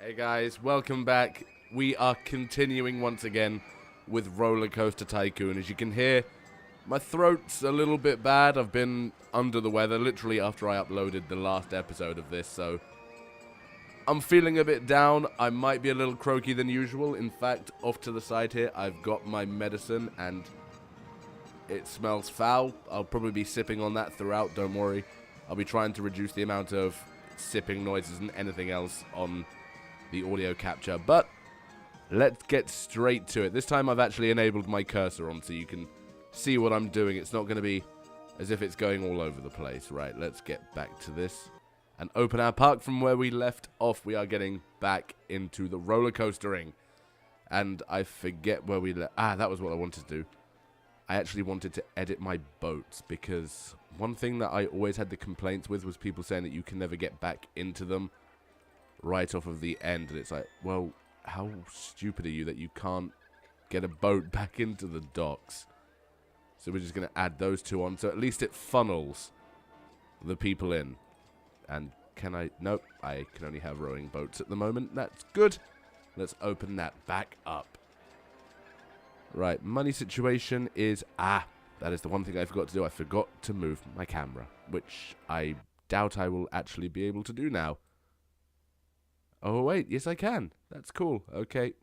Hey guys, welcome back. We are continuing once again with Rollercoaster Tycoon. As you can hear, my throat's a little bit bad. I've been under the weather literally after I uploaded the last episode of this, so I'm feeling a bit down. I might be a little croaky than usual. In fact, off to the side here, I've got my medicine and it smells foul. I'll probably be sipping on that throughout, don't worry. I'll be trying to reduce the amount of sipping noises and anything else on the audio capture, but let's get straight to it. This time I've actually enabled my cursor on so you can see what I'm doing. It's not going to be as if it's going all over the place. Right, let's get back to this and open our park from where we left off. We are getting back into the roller coastering, and I forget where we left. That was what I wanted to do. I actually wanted to edit my boats, because one thing that I always had the complaints with was people saying that you can never get back into them right off of the end, and it's like, well, how stupid are you that you can't get a boat back into the docks? So we're just going to add those two on, so at least it funnels the people in. And can I? Nope, I can only have rowing boats at the moment. That's good. Let's open that back up. Right, money situation is, that is the one thing I forgot to do. I forgot to move my camera, which I doubt I will actually be able to do now. Oh, wait, yes I can. That's cool. Okay,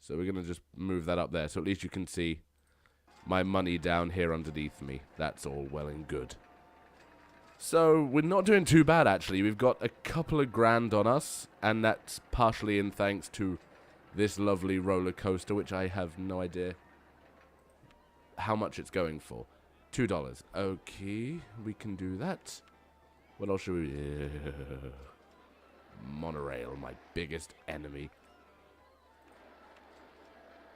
so we're going to just move that up there, so at least you can see my money down here underneath me. That's all well and good. So, we're not doing too bad, actually. We've got a couple of grand on us, and that's partially in thanks to this lovely roller coaster, which I have no idea how much it's going for. $2. Okay, we can do that. What else should we... Monorail, my biggest enemy.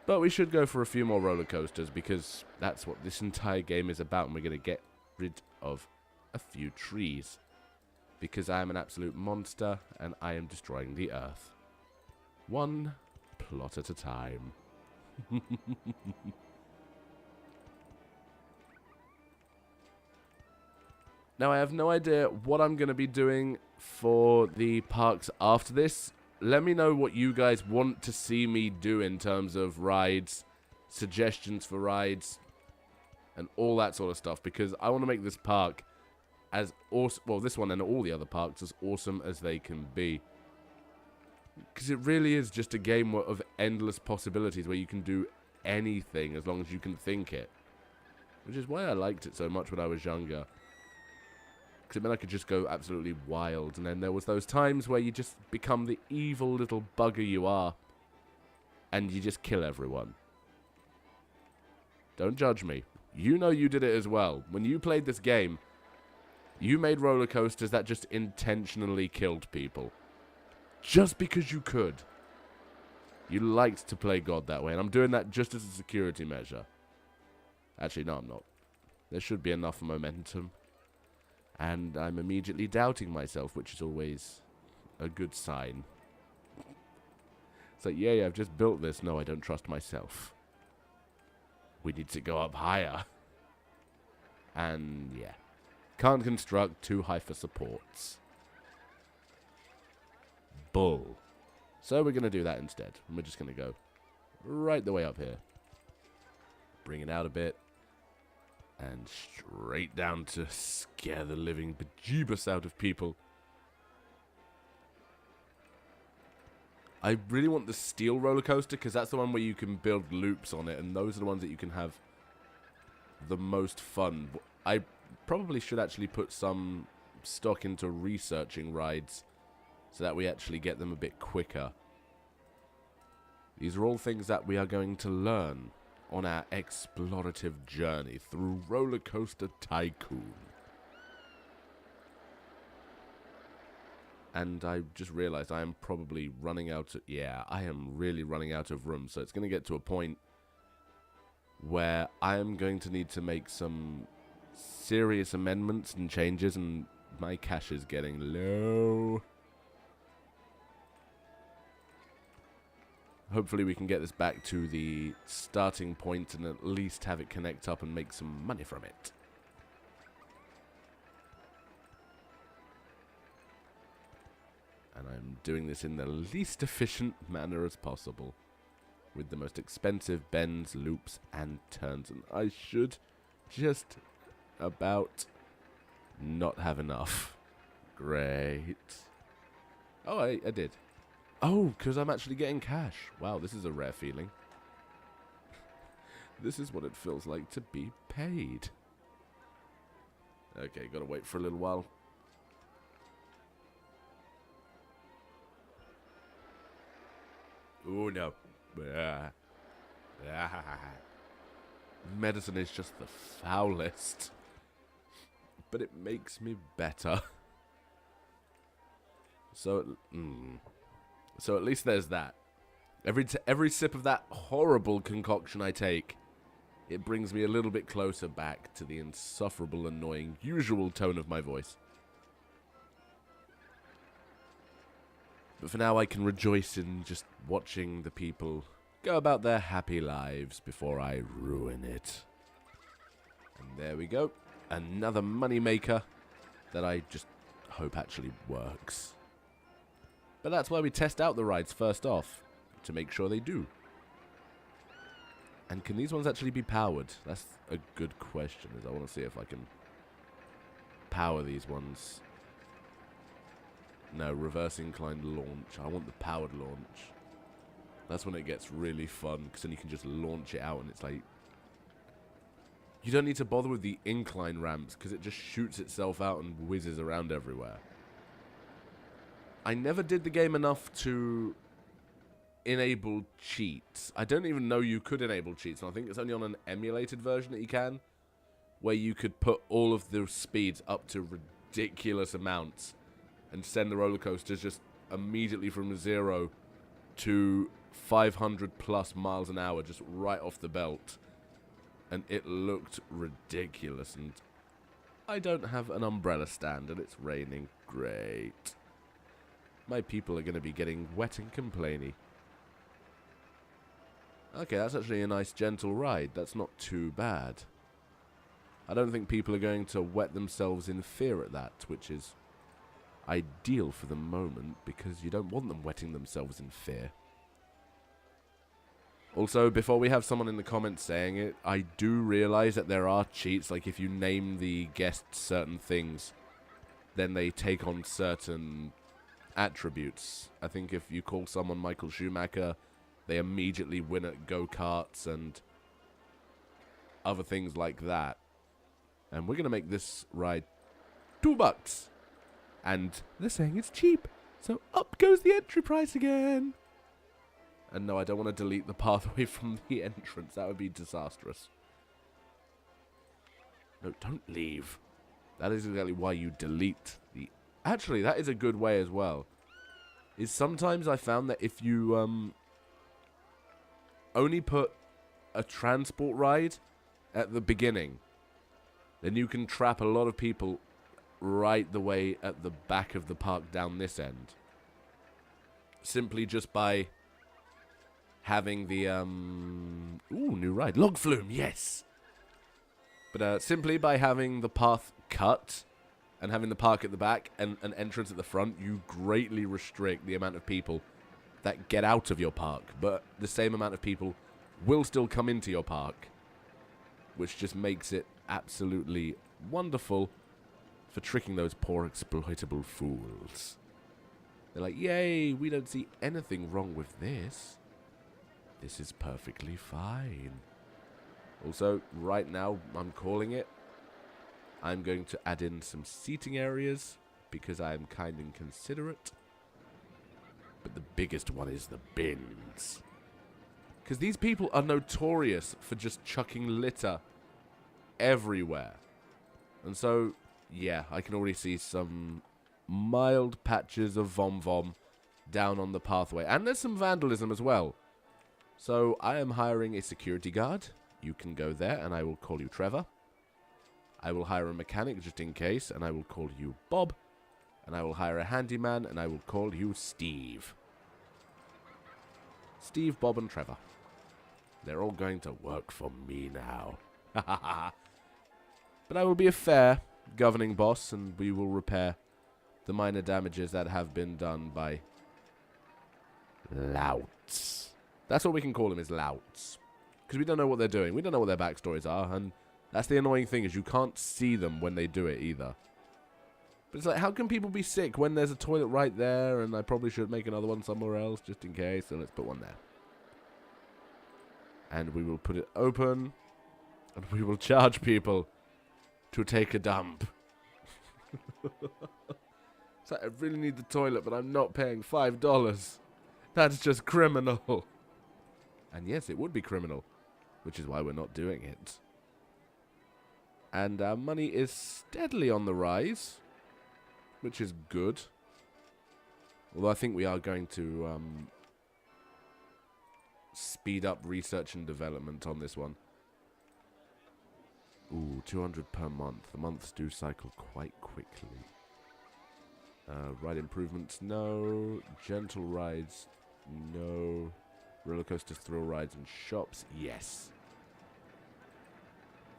But we should go for a few more roller coasters, because that's what this entire game is about, and we're going to get rid of a few trees. Because I am an absolute monster, and I am destroying the earth. One plot at a time. Now, I have no idea what I'm going to be doing for the parks after this. Let me know what you guys want to see me do in terms of rides, suggestions for rides, and all that sort of stuff, because I want to make this park as awesome, well, this one and all the other parks, as awesome as they can be. Because it really is just a game of endless possibilities where you can do anything as long as you can think it. Which is why I liked it so much when I was younger. Because it meant I could just go absolutely wild. And then there was those times where you just become the evil little bugger you are. And you just kill everyone. Don't judge me. You know you did it as well. When you played this game, you made roller coasters that just intentionally killed people. Just because you could. You liked to play God that way. And I'm doing that just as a security measure. Actually, no, I'm not. There should be enough momentum. And I'm immediately doubting myself, which is always a good sign. It's like, yeah, I've just built this. No, I don't trust myself. We need to go up higher. And, yeah. Can't construct, too high for supports. Bull. So we're going to do that instead. And we're just going to go right the way up here. Bring it out a bit. And straight down to scare the living bejeebus out of people. I really want the steel roller coaster, because that's the one where you can build loops on it, and those are the ones that you can have the most fun. I probably should actually put some stock into researching rides so that we actually get them a bit quicker. These are all things that we are going to learn on our explorative journey through Rollercoaster Tycoon. And I just realized I am probably running out of... Yeah, I am really running out of room. So it's going to get to a point where I am going to need to make some serious amendments and changes, and my cash is getting low. Hopefully we can get this back to the starting point and at least have it connect up and make some money from it. And And I'm doing this in the least efficient manner as possible, with the most expensive bends, loops, and turns. And I should just about not have enough. Great. Oh, I did. Oh, because I'm actually getting cash. Wow, this is a rare feeling. This is what it feels like to be paid. Okay, gotta wait for a little while. Oh, no. Medicine is just the foulest. But it makes me better. So at least there's that. Every sip of that horrible concoction I take, it brings me a little bit closer back to the insufferable, annoying, usual tone of my voice. But for now, I can rejoice in just watching the people go about their happy lives before I ruin it. And there we go. Another money maker that I just hope actually works. But that's why we test out the rides first off, to make sure they do. And can these ones actually be powered? That's a good question, as I want to see if I can power these ones. No, reverse inclined launch. I want the powered launch. That's when it gets really fun, because then you can just launch it out and it's like... You don't need to bother with the incline ramps, because it just shoots itself out and whizzes around everywhere. I never did the game enough to enable cheats. I don't even know you could enable cheats, and I think it's only on an emulated version that you can, where you could put all of the speeds up to ridiculous amounts and send the roller coasters just immediately from 0 to 500 plus miles an hour, just right off the belt. And it looked ridiculous, and I don't have an umbrella stand, and it's raining. Great. My people are going to be getting wet and complainy. Okay, that's actually a nice gentle ride. That's not too bad. I don't think people are going to wet themselves in fear at that, which is ideal for the moment, because you don't want them wetting themselves in fear. Also, before we have someone in the comments saying it, I do realize that there are cheats, like if you name the guests certain things, then they take on certain attributes. I think if you call someone Michael Schumacher, they immediately win at go-karts and other things like that. And we're going to make this ride $2. And they're saying it's cheap, so up goes the entry price again. And no, I don't want to delete the pathway from the entrance. That would be disastrous. No, don't leave. That is exactly why you delete the... Actually, that is a good way as well. Is sometimes I found that if you only put a transport ride at the beginning, then you can trap a lot of people right the way at the back of the park down this end. Simply just by having the, ooh, new ride. Log flume, yes! But simply by having the path cut and having the park at the back and an entrance at the front, you greatly restrict the amount of people that get out of your park. But the same amount of people will still come into your park, which just makes it absolutely wonderful for tricking those poor exploitable fools. They're like, yay, we don't see anything wrong with this. This is perfectly fine. Also, right now, I'm calling it. I'm going to add in some seating areas because I am kind and considerate. But the biggest one is the bins. Because these people are notorious for just chucking litter everywhere. And so, yeah, I can already see some mild patches of vom-vom down on the pathway. And there's some vandalism as well. So I am hiring a security guard. You can go there, and I will call you Trevor. I will hire a mechanic just in case, and I will call you Bob. And I will hire a handyman, and I will call you Steve. Steve, Bob, and Trevor. They're all going to work for me now. But I will be a fair governing boss, and we will repair the minor damages that have been done by louts. That's what we can call them, is louts. Because we don't know what they're doing. We don't know what their backstories are, and that's the annoying thing, is you can't see them when they do it either. But it's like, how can people be sick when there's a toilet right there, and I probably should make another one somewhere else, just in case, so let's put one there. And we will put it open, and we will charge people to take a dump. It's like, I really need the toilet, but I'm not paying $5. That's just criminal. And yes, it would be criminal, which is why we're not doing it. And our money is steadily on the rise, which is good. Although I think we are going to speed up research and development on this one. Ooh, 200 per month. The months do cycle quite quickly. Ride improvements, no. Gentle rides, no. Roller coasters, thrill rides, and shops, yes.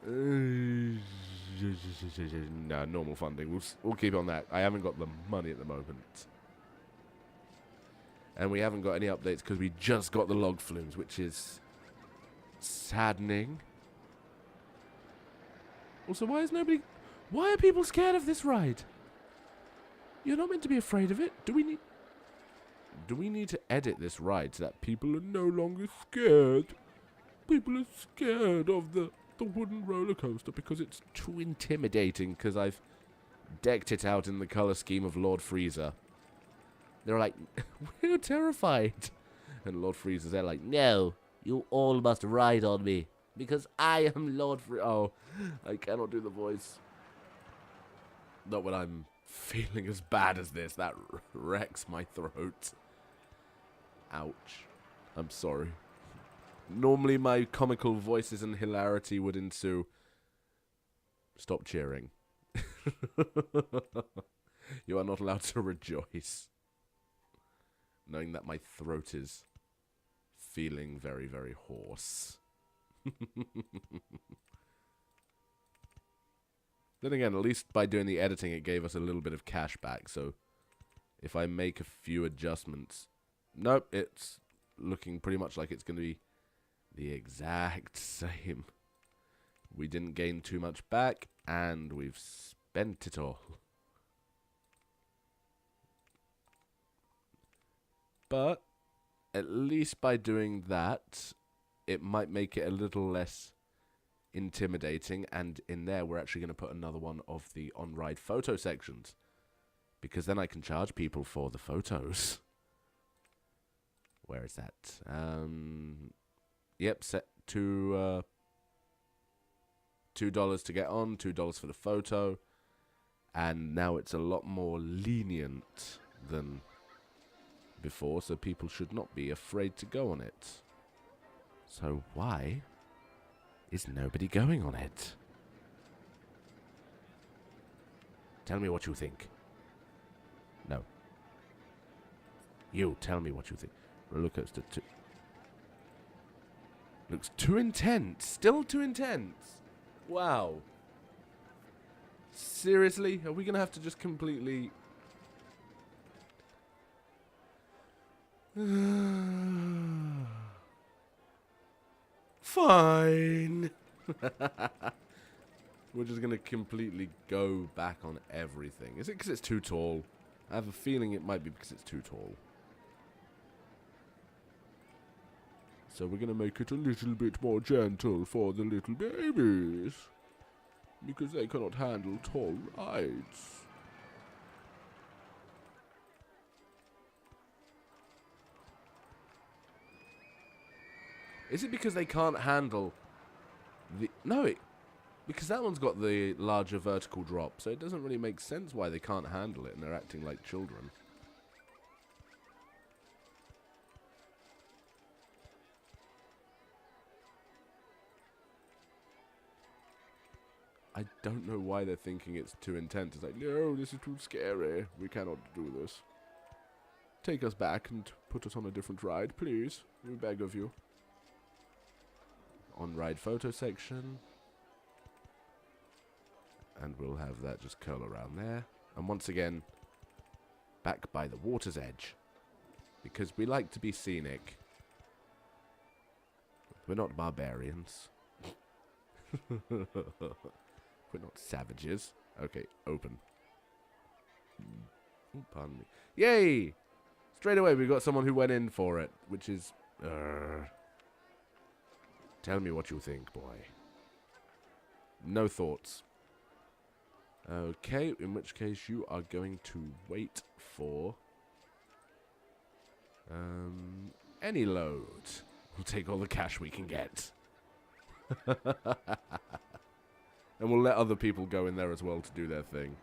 No, normal funding. We'll keep on that. I haven't got the money at the moment. And we haven't got any updates because we just got the log flumes, which is saddening. Also, why are people scared of this ride? You're not meant to be afraid of it. Do we need to edit this ride so that people are no longer scared? People are scared of the wooden roller coaster because it's too intimidating, because I've decked it out in the color scheme of Lord Freezer. They're like, we're terrified. And Lord Freezer's there like, no, you all must ride on me, because I am Lord Freezer. Oh, I cannot do the voice. Not when I'm feeling as bad as this. That wrecks my throat. Ouch. I'm sorry. Normally my comical voices and hilarity would ensue. Stop cheering. You are not allowed to rejoice, knowing that my throat is feeling very, very hoarse. Then again, at least by doing the editing, it gave us a little bit of cash back. So if I make a few adjustments... Nope, it's looking pretty much like it's going to be the exact same. We didn't gain too much back, and we've spent it all. But at least by doing that, it might make it a little less intimidating, and in there we're actually going to put another one of the on-ride photo sections, because then I can charge people for the photos. Where is that? Yep, set to $2 to get on, $2 for the photo, and now it's a lot more lenient than before, so people should not be afraid to go on it. So why is nobody going on it? Tell me what you think. No. You, tell me what you think. Rollercoaster too. Looks too intense. Still too intense. Wow. Seriously? Are we going to have to just completely... Fine. We're just going to completely go back on everything. Is it because it's too tall? I have a feeling it might be because it's too tall. So we're going to make it a little bit more gentle for the little babies, because they cannot handle tall rides. Is it because they can't handle the... No, because that one's got the larger vertical drop, so it doesn't really make sense why they can't handle it and they're acting like children. I don't know why they're thinking it's too intense. It's like, no, this is too scary. We cannot do this. Take us back and put us on a different ride, please. We beg of you. On-ride photo section. And we'll have that just curl around there. And once again, back by the water's edge. Because we like to be scenic. We're not barbarians. We're not savages. Okay, open. Oh, pardon me. Yay! Straight away, we got someone who went in for it, which is... Tell me what you think, boy. No thoughts. Okay, in which case you are going to wait for... any load. We'll take all the cash we can get. And we'll let other people go in there as well to do their thing.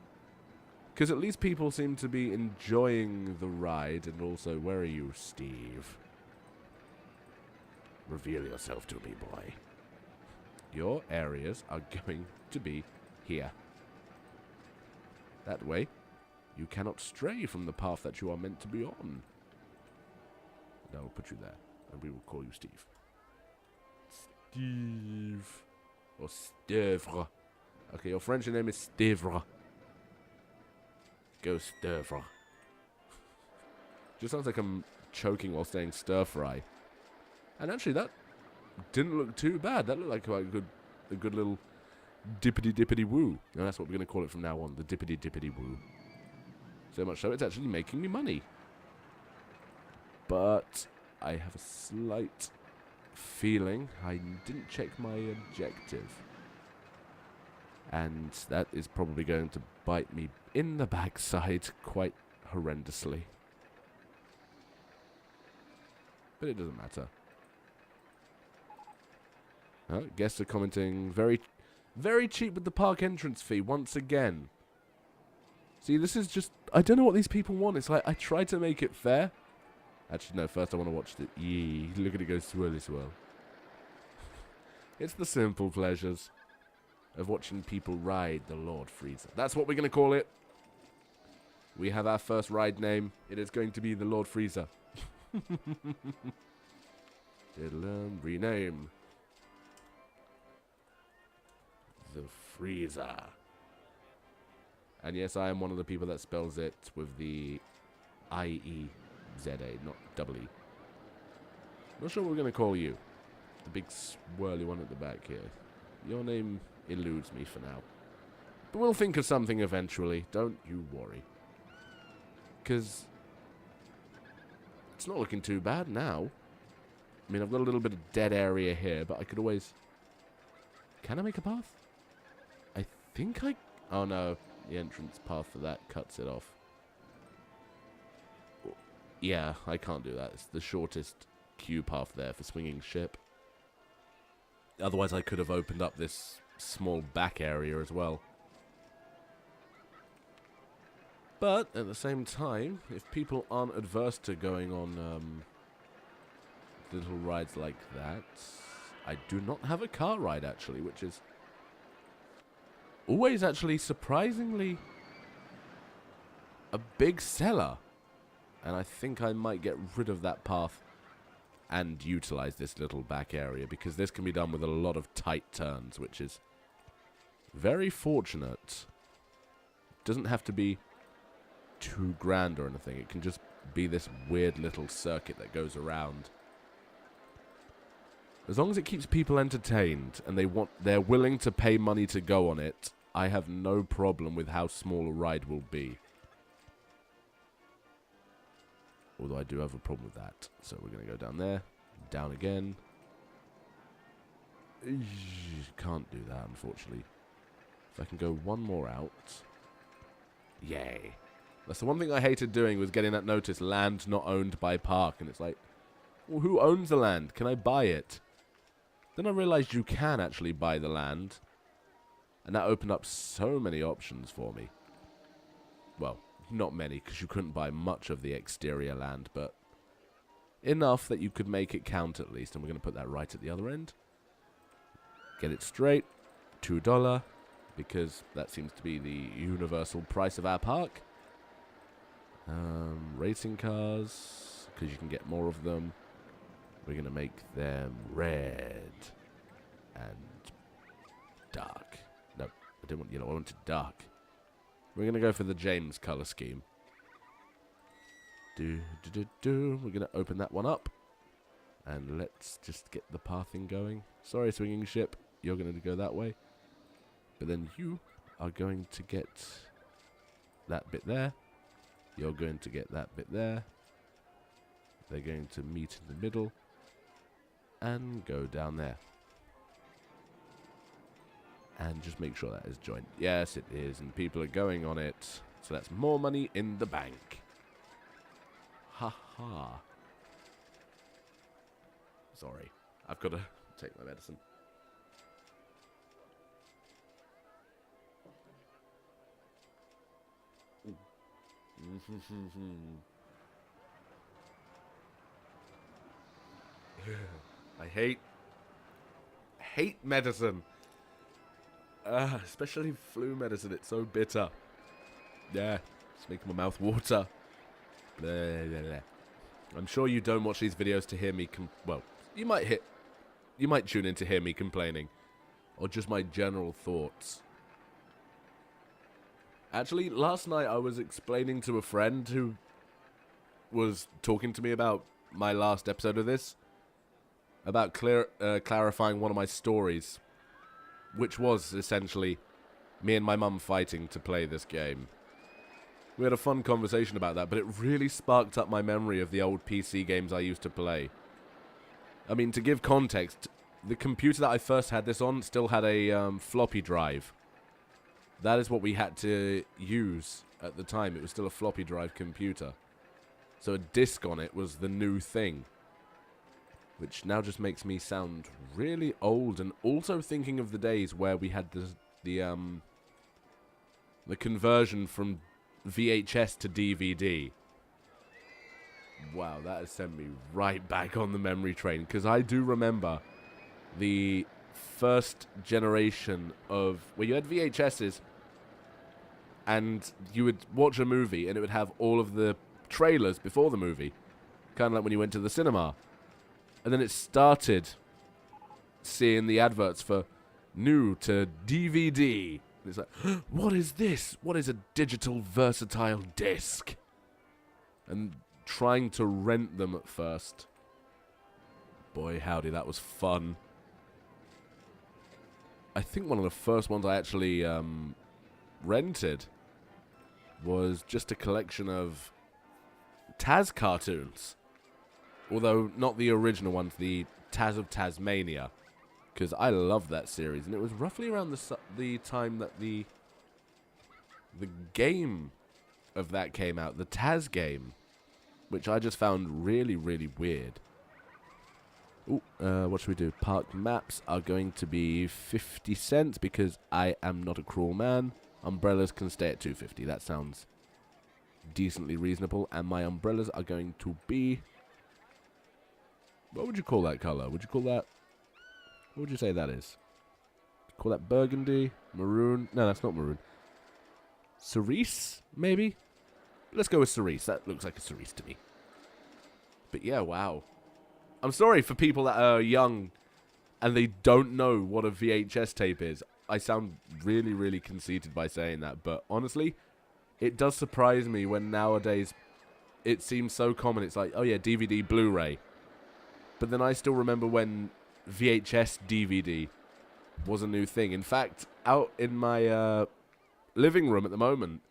Because at least people seem to be enjoying the ride. And also, where are you, Steve? Reveal yourself to me, boy. Your areas are going to be here. That way, you cannot stray from the path that you are meant to be on. And I will put you there, and we will call you Steve. Steve. Or Stevre. Okay, your French name is Stevre. Go Stevre. Just sounds like I'm choking while saying stir fry. And actually, that didn't look too bad. That looked like a good little dippity woo. And that's what we're going to call it from now on, the dippity woo. So much so, it's actually making me money. But I have a slight feeling I didn't check my objective. And that is probably going to bite me in the backside quite horrendously. But it doesn't matter. Guests are commenting, very cheap with the park entrance fee once again. See, this is just, I don't know what these people want. It's like, I try to make it fair. Actually, no, first I want to watch the, yee, look at it go swirly swirl. It's the simple pleasures of watching people ride the Lord Freezer. That's what we're going to call it. We have our first ride name. It is going to be the Lord Freezer. Rename. The Freezer. And yes, I am one of the people that spells it with the I-E-Z-A, not double E. Not sure what we're going to call you. The big swirly one at the back here. Your name eludes me for now. But we'll think of something eventually. Don't you worry. Because it's not looking too bad now. I mean, I've got a little bit of dead area here, but I could always... Can I make a path? I think I... Oh, no. The entrance path for that cuts it off. Yeah, I can't do that. It's the shortest queue path there for swinging ship. Otherwise, I could have opened up this small back area as well. But, at the same time, if people aren't adverse to going on little rides like that, I do not have a car ride, actually, which is always actually surprisingly a big seller. And I think I might get rid of that path and utilize this little back area, because this can be done with a lot of tight turns, which is very fortunate. Doesn't have to be too grand or anything. It can just be this weird little circuit that goes around. As long as it keeps people entertained and they're willing to pay money to go on it, I have no problem with how small a ride will be. Although I do have a problem with that. So we're going to go down there. Down again. Can't do that, unfortunately. If I can go one more out. Yay. That's the one thing I hated doing, was getting that notice, land not owned by park. And it's like, well, who owns the land? Can I buy it? Then I realized you can actually buy the land. And that opened up so many options for me. Well, not many, because you couldn't buy much of the exterior land, but enough that you could make it count at least. And we're going to put that right at the other end. Get it straight. $2, because that seems to be the universal price of our park. Racing cars, because you can get more of them. We're going to make them red and dark. No, I didn't want yellow. I wanted dark. We're going to go for the James color scheme. We're going to open that one up. And let's just get the pathing going. Sorry, swinging ship. You're going to go that way. But then you are going to get that bit there. You're going to get that bit there. They're going to meet in the middle. And go down there. And just make sure that is joined. Yes, it is. And people are going on it. So that's more money in the bank. Ha ha. Sorry. I've got to take my medicine. I hate medicine. Especially flu medicine. It's so bitter. Yeah, it's making my mouth water. Blah, blah, blah. I'm sure you don't watch these videos to hear me well, you might tune in to hear me complaining, or just my general thoughts. Actually, last night I was explaining to a friend who was talking to me about my last episode of this, about clarifying one of my stories, which was essentially me and my mum fighting to play this game. We had a fun conversation about that, but it really sparked up my memory of the old PC games I used to play. I mean, to give context, the computer that I first had this on still had a floppy drive. That is what we had to use at the time. It was still a floppy drive computer. So a disc on it was the new thing. Which now just makes me sound really old, and also thinking of the days where we had the conversion from VHS to DVD. Wow, that has sent me right back on the memory train, because I do remember the first generation of where you had VHSs and you would watch a movie and it would have all of the trailers before the movie, kind of like when you went to the cinema. And then it started seeing the adverts for new to DVD. And it's like, what is this? What is a digital versatile disc? And trying to rent them at first. Boy, howdy, that was fun. I think one of the first ones I actually rented was just a collection of Taz cartoons. Although, not the original ones, the Taz of Tasmania. Because I love that series. And it was roughly around the time that the game of that came out. The Taz game. Which I just found really, really weird. Ooh, what should we do? Park maps are going to be 50 cents because I am not a cruel man. Umbrellas can stay at 250. That sounds decently reasonable. And my umbrellas are going to be... What would you call that color? Would you call that... What would you say that is? Call that burgundy? Maroon? No, that's not maroon. Cerise, maybe? Let's go with cerise. That looks like a cerise to me. But yeah, wow. I'm sorry for people that are young and they don't know what a VHS tape is. I sound really, really conceited by saying that. But honestly, it does surprise me when nowadays it seems so common. It's like, oh yeah, DVD, Blu-ray. But then I still remember when VHS DVD was a new thing. In fact, out in my living room at the moment,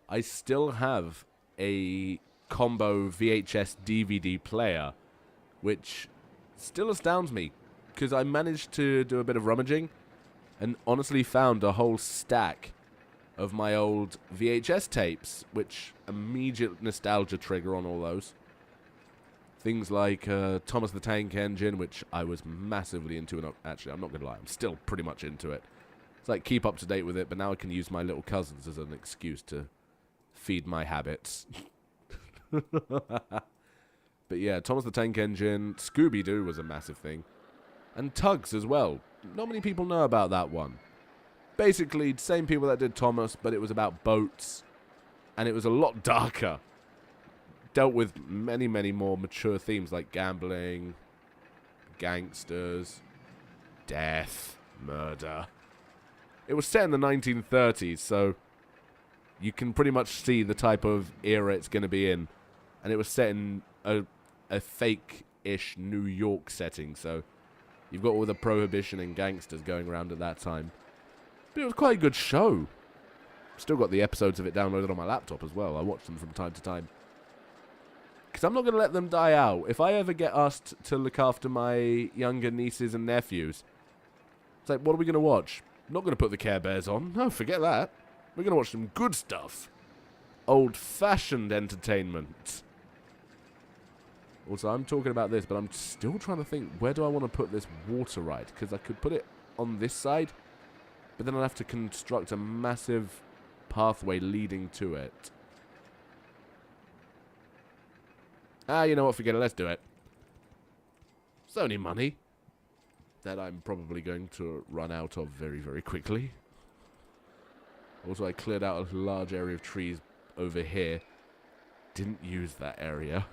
I still have a combo VHS DVD player, which still astounds me, because I managed to do a bit of rummaging and honestly found a whole stack of my old VHS tapes, which immediate nostalgia trigger on all those. Things like Thomas the Tank Engine, which I was massively into, and actually, I'm not going to lie, I'm still pretty much into it. It's like, keep up to date with it, but now I can use my little cousins as an excuse to feed my habits. But yeah, Thomas the Tank Engine, Scooby-Doo was a massive thing. And Tugs as well. Not many people know about that one. Basically, same people that did Thomas, but it was about boats. And it was a lot darker. Dealt with many, many more mature themes like gambling, gangsters, death, murder. It was set in the 1930s, so you can pretty much see the type of era it's going to be in. And it was set in a fake-ish New York setting, so you've got all the prohibition and gangsters going around at that time. But it was quite a good show. Still got the episodes of it downloaded on my laptop as well. I watch them from time to time. Because I'm not going to let them die out. If I ever get asked to look after my younger nieces and nephews, it's like, what are we going to watch? I'm not going to put the Care Bears on. No, forget that. We're going to watch some good stuff. Old-fashioned entertainment. Also, I'm talking about this, but I'm still trying to think, where do I want to put this water ride? Because I could put it on this side, but then I'll have to construct a massive pathway leading to it. You know what, forget it, let's do it. It's only money that I'm probably going to run out of very, very quickly. Also, I cleared out a large area of trees over here. Didn't use that area.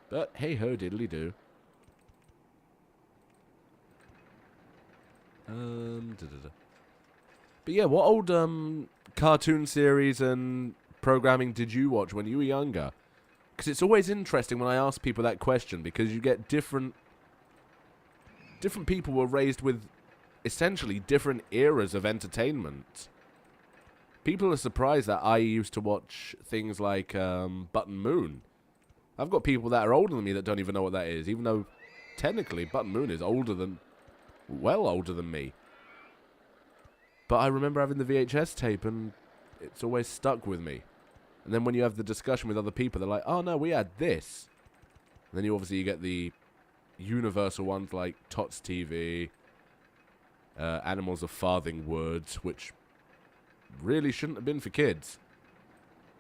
But hey-ho, diddly-do. But yeah, what old cartoon series and programming did you watch when you were younger? Because it's always interesting when I ask people that question, because you get different people were raised with essentially different eras of entertainment. People are surprised that I used to watch things like Button Moon. I've got people that are older than me that don't even know what that is, even though technically Button Moon is well older than me. But I remember having the VHS tape, and it's always stuck with me. And then when you have the discussion with other people, they're like, oh no, we had this. And then you get the universal ones like Tots TV, Animals of Farthing Woods, which really shouldn't have been for kids.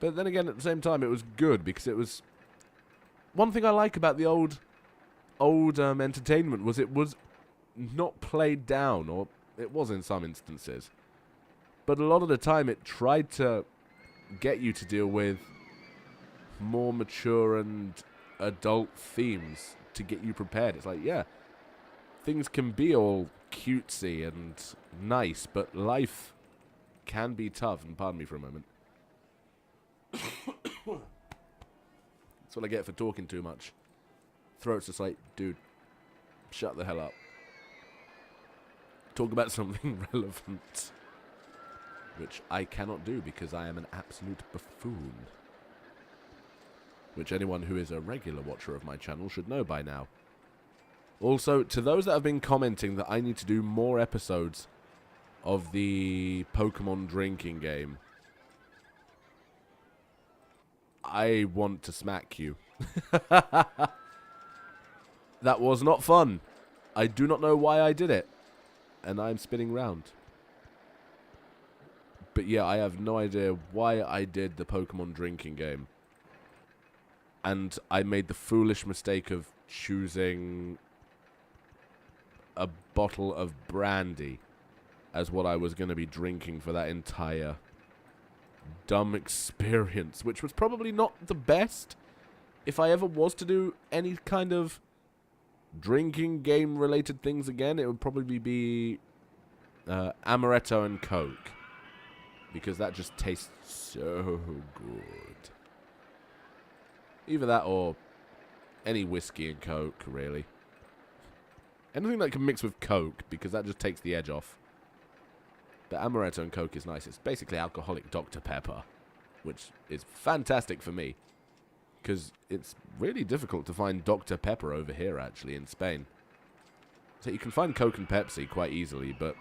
But then again, at the same time, it was good, because it was... One thing I like about the old entertainment was it was not played down, or it was in some instances. But a lot of the time, it tried to get you to deal with more mature and adult themes to get you prepared. It's like, yeah, things can be all cutesy and nice, but life can be tough. And pardon me for a moment. That's what I get for talking too much. Throat's just like, dude, shut the hell up. Talk about something relevant. Which I cannot do because I am an absolute buffoon. Which anyone who is a regular watcher of my channel should know by now. Also, to those that have been commenting that I need to do more episodes of the Pokemon drinking game, I want to smack you. That was not fun. I do not know why I did it. And I'm spinning round. But yeah, I have no idea why I did the Pokemon drinking game. And I made the foolish mistake of choosing a bottle of brandy as what I was going to be drinking for that entire dumb experience, which was probably not the best. If I ever was to do any kind of drinking game related things again, it would probably be Amaretto and Coke, because that just tastes so good. Either that or any whiskey and Coke, really. Anything that can mix with Coke, because that just takes the edge off. But Amaretto and Coke is nice. It's basically alcoholic Dr. Pepper, which is fantastic for me, because it's really difficult to find Dr. Pepper over here, actually, in Spain. So you can find Coke and Pepsi quite easily, but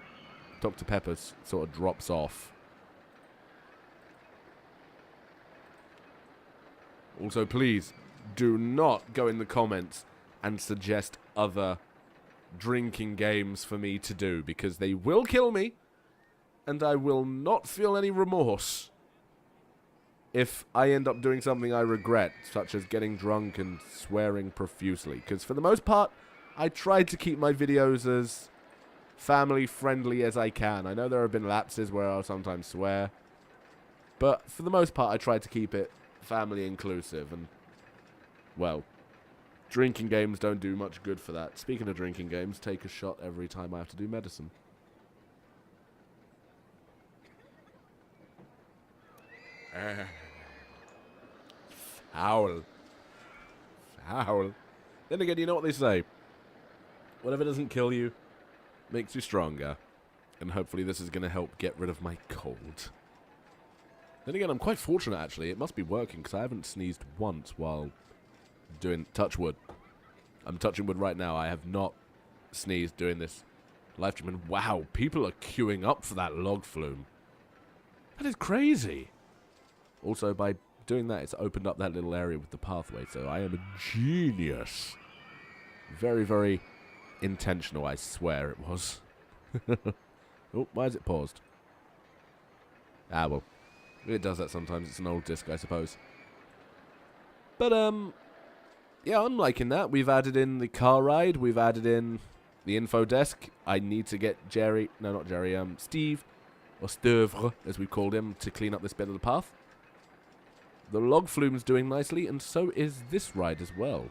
Dr. Pepper sort of drops off. Also, please, do not go in the comments and suggest other drinking games for me to do, because they will kill me, and I will not feel any remorse if I end up doing something I regret, such as getting drunk and swearing profusely. Because for the most part, I try to keep my videos as family-friendly as I can. I know there have been lapses where I'll sometimes swear, but for the most part, I try to keep it family inclusive, and, well, drinking games don't do much good for that. Speaking of drinking games, take a shot every time I have to do medicine. Foul. Foul. Then again, you know what they say. Whatever doesn't kill you makes you stronger. And hopefully this is going to help get rid of my cold. Then again, I'm quite fortunate, actually. It must be working, because I haven't sneezed once while doing touch wood. I'm touching wood right now. I have not sneezed doing this live stream. And wow, people are queuing up for that log flume. That is crazy. Also, by doing that, it's opened up that little area with the pathway, so I am a genius. Very, very intentional, I swear it was. Oh, why is it paused? Ah, well. It does that sometimes. It's an old disc, I suppose. But, yeah, I'm liking that. We've added in the car ride. We've added in the info desk. I need to get Jerry, no, not Jerry, Steve, or Stevre, as we called him, to clean up this bit of the path. The log flume's doing nicely, and so is this ride as well.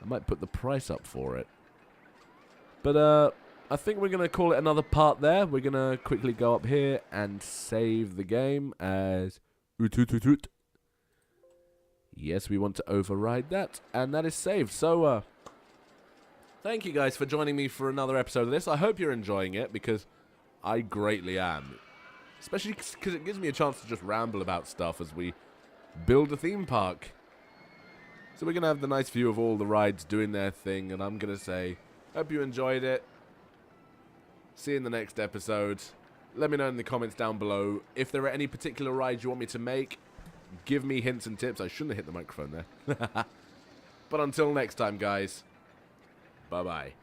I might put the price up for it. But, I think we're going to call it another part there. We're going to quickly go up here and save the game as... Yes, we want to override that, and that is saved. So, thank you guys for joining me for another episode of this. I hope you're enjoying it, because I greatly am. Especially because it gives me a chance to just ramble about stuff as we build a theme park. So we're going to have the nice view of all the rides doing their thing, and I'm going to say, hope you enjoyed it. See you in the next episode. Let me know in the comments down below if there are any particular rides you want me to make. Give me hints and tips. I shouldn't have hit the microphone there. But until next time, guys. Bye-bye.